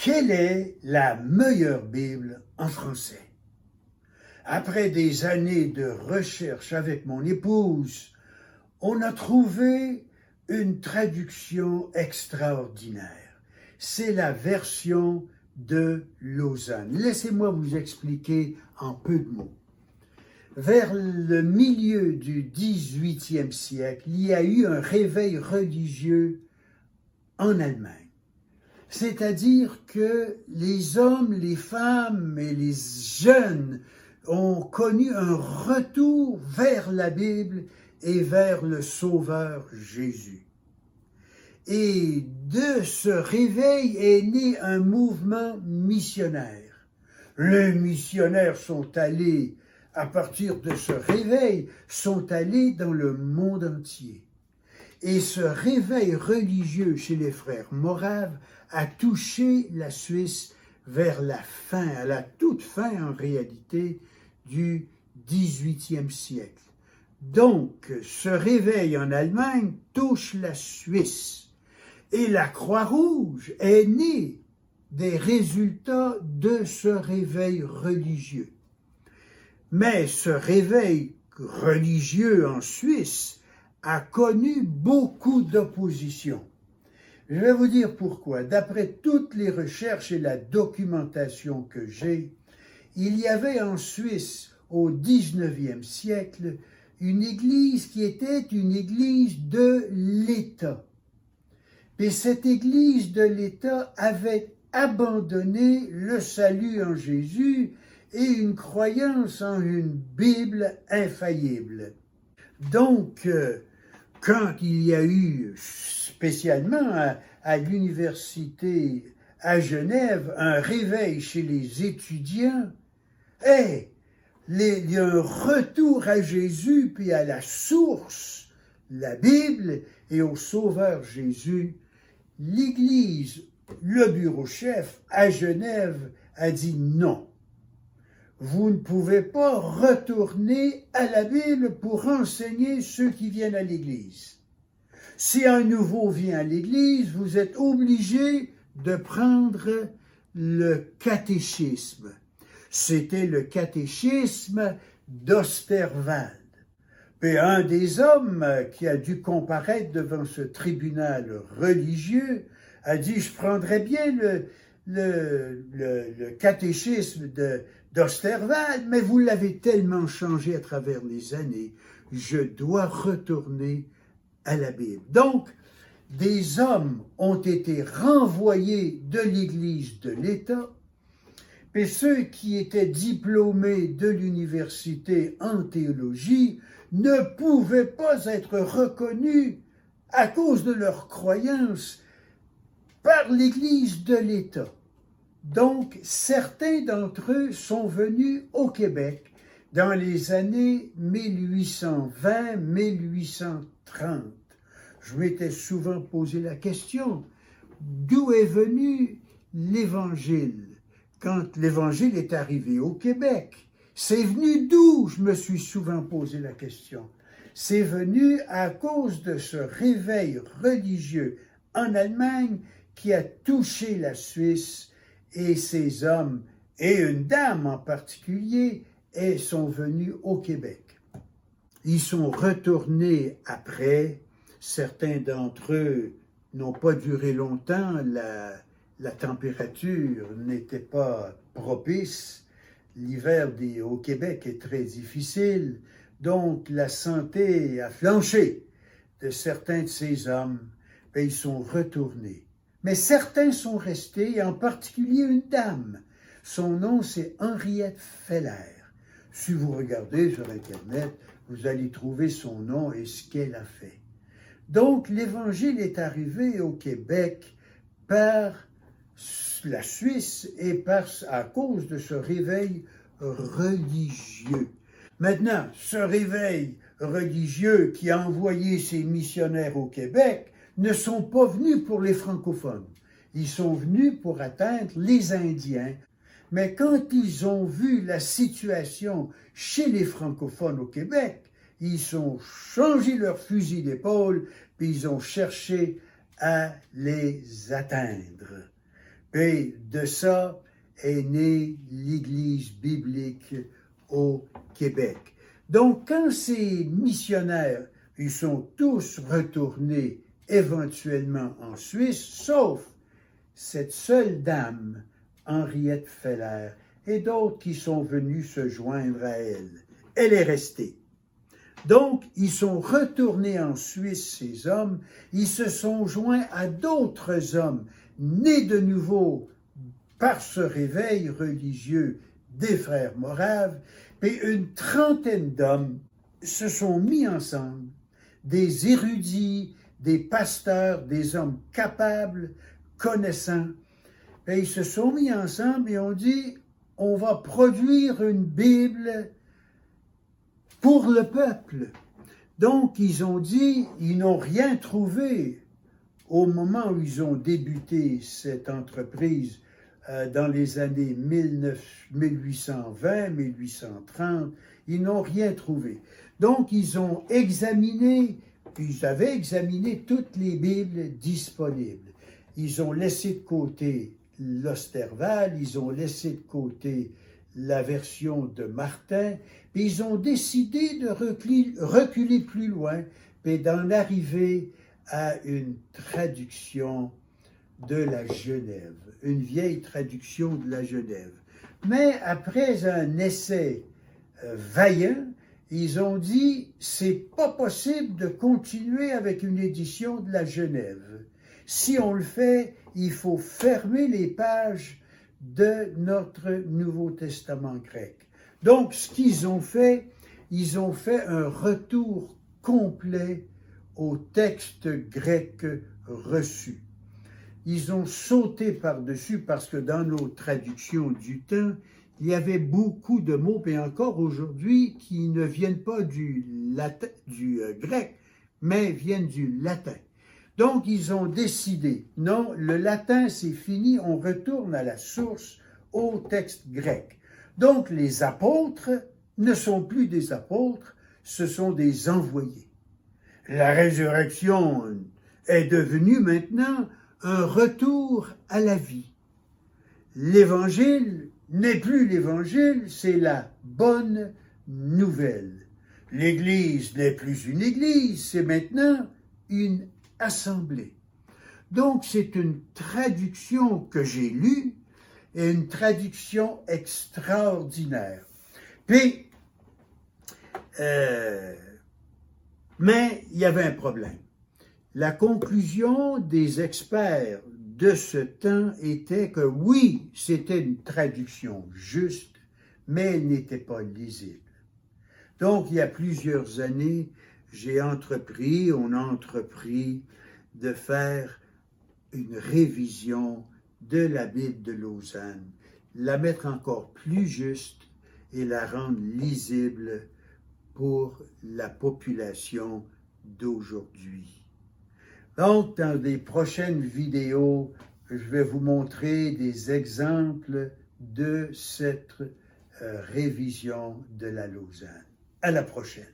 Quelle est la meilleure Bible en français? Après des années de recherche avec mon épouse, on a trouvé une traduction extraordinaire. C'est la version de Lausanne. Laissez-moi vous expliquer en peu de mots. Vers le milieu du 18e siècle, il y a eu un réveil religieux en Allemagne. C'est-à-dire que les hommes, les femmes et les jeunes ont connu un retour vers la Bible et vers le Sauveur Jésus. Et de ce réveil est né un mouvement missionnaire. Les missionnaires sont allés, à partir de ce réveil, sont allés dans le monde entier. Et ce réveil religieux chez les frères moraves a touché la Suisse vers la fin, à la toute fin en réalité, du XVIIIe siècle. Donc, ce réveil en Allemagne touche la Suisse. Et la Croix-Rouge est née des résultats de ce réveil religieux. Mais ce réveil religieux en Suisse a connu beaucoup d'opposition. Je vais vous dire pourquoi. D'après toutes les recherches et la documentation que j'ai, il y avait en Suisse, au XIXe siècle, une église qui était une église de l'État. Et cette église de l'État avait abandonné le salut en Jésus et une croyance en une Bible infaillible. Donc, quand il y a eu, spécialement à l'université à Genève, un réveil chez les étudiants, il y a un retour à Jésus, puis à la source, la Bible, et au Sauveur Jésus, l'Église, le bureau chef à Genève a dit non. Vous ne pouvez pas retourner à la Bible pour enseigner ceux qui viennent à l'Église. Si un nouveau vient à l'Église, vous êtes obligé de prendre le catéchisme. C'était le catéchisme d'Osterwald. Puis un des hommes qui a dû comparaître devant ce tribunal religieux a dit « Je prendrais bien le catéchisme d'Osterwald, mais vous l'avez tellement changé à travers les années, je dois retourner à la Bible. » Donc, des hommes ont été renvoyés de l'Église de l'État, et ceux qui étaient diplômés de l'université en théologie ne pouvaient pas être reconnus à cause de leur croyance par l'Église de l'État. Donc, certains d'entre eux sont venus au Québec dans les années 1820-1830. Je m'étais souvent posé la question, d'où est venu l'Évangile? Quand l'Évangile est arrivé au Québec, c'est venu d'où? Je me suis souvent posé la question. C'est venu à cause de ce réveil religieux en Allemagne qui a touché la Suisse, et ces hommes, et une dame en particulier, sont venus au Québec. Ils sont retournés après, certains d'entre eux n'ont pas duré longtemps, la température n'était pas propice, l'hiver au Québec est très difficile, donc la santé a flanché de certains de ces hommes, et ils sont retournés. Mais certains sont restés, et en particulier une dame. Son nom, c'est Henriette Feller. Si vous regardez sur Internet, vous allez trouver son nom et ce qu'elle a fait. Donc, l'Évangile est arrivé au Québec par la Suisse et à cause de ce réveil religieux. Maintenant, ce réveil religieux qui a envoyé ses missionnaires au Québec ne sont pas venus pour les francophones. Ils sont venus pour atteindre les Indiens. Mais quand ils ont vu la situation chez les francophones au Québec, ils ont changé leur fusil d'épaule, puis ils ont cherché à les atteindre. Et de ça est née l'Église biblique au Québec. Donc, quand ces missionnaires, ils sont tous retournés éventuellement en Suisse, sauf cette seule dame, Henriette Feller, et d'autres qui sont venus se joindre à elle. Elle est restée. Donc, ils sont retournés en Suisse, ces hommes, ils se sont joints à d'autres hommes, nés de nouveau par ce réveil religieux des frères moraves, et une trentaine d'hommes se sont mis ensemble, des érudits, des pasteurs, des hommes capables, connaissants, et ils se sont mis ensemble et ont dit, on va produire une Bible pour le peuple. Donc, ils ont dit, ils n'ont rien trouvé au moment où ils ont débuté cette entreprise dans les années 1820, 1830, ils n'ont rien trouvé. Donc, ils ont examiné, ils avaient examiné toutes les Bibles disponibles. Ils ont laissé de côté l'Osterval, ils ont laissé de côté la version de Martin, puis ils ont décidé de reculer plus loin, puis d'en arriver à une traduction de la Genève, une vieille traduction de la Genève. Mais après un essai vaillant, ils ont dit, c'est pas possible de continuer avec une édition de la Genève. Si on le fait, il faut fermer les pages de notre Nouveau Testament grec. Donc, ce qu'ils ont fait, ils ont fait un retour complet au texte grec reçu. Ils ont sauté par-dessus parce que dans nos traductions du temps, il y avait beaucoup de mots, et encore aujourd'hui, qui ne viennent pas du grec, mais viennent du latin. Donc, ils ont décidé, non, le latin, c'est fini, on retourne à la source, au texte grec. Donc, les apôtres ne sont plus des apôtres, ce sont des envoyés. La résurrection est devenue maintenant un retour à la vie. L'évangile n'est plus l'évangile, c'est la bonne nouvelle. L'Église n'est plus une Église, c'est maintenant une assemblée. Donc, c'est une traduction que j'ai lue, et une traduction extraordinaire. Puis, mais il y avait un problème. La conclusion des experts de ce temps était que oui, c'était une traduction juste, mais elle n'était pas lisible. Donc, il y a plusieurs années, on a entrepris de faire une révision de la Bible de Lausanne, la mettre encore plus juste et la rendre lisible pour la population d'aujourd'hui. Donc, dans des prochaines vidéos, je vais vous montrer des exemples de cette révision de la Lausanne. À la prochaine.